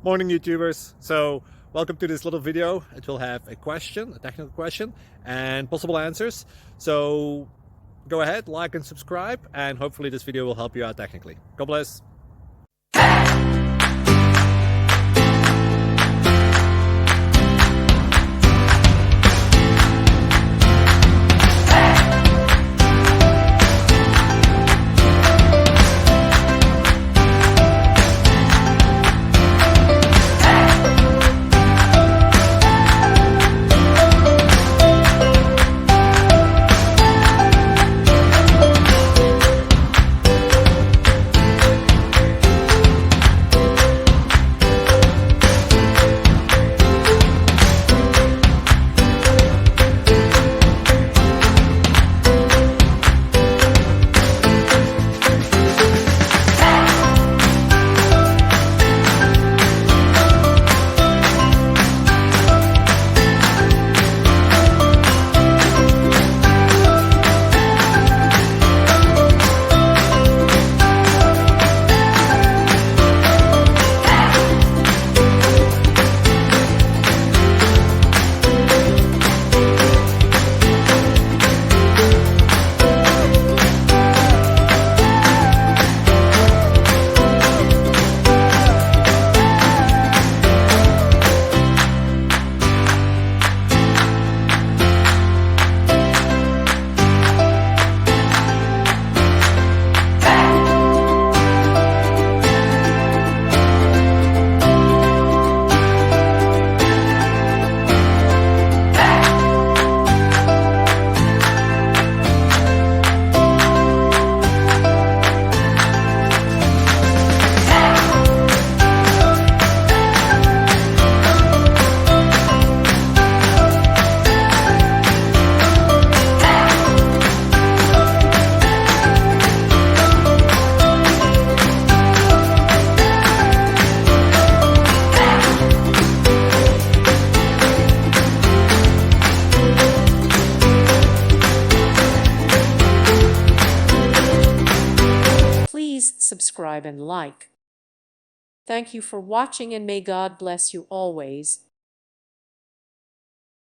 Morning YouTubers. So welcome to this little video. It will have a question, a technical question, and possible answers. So go ahead, like and subscribe, and hopefully this video will help you out technically. God bless. Please subscribe and like. Thank you for watching, and may God bless you always.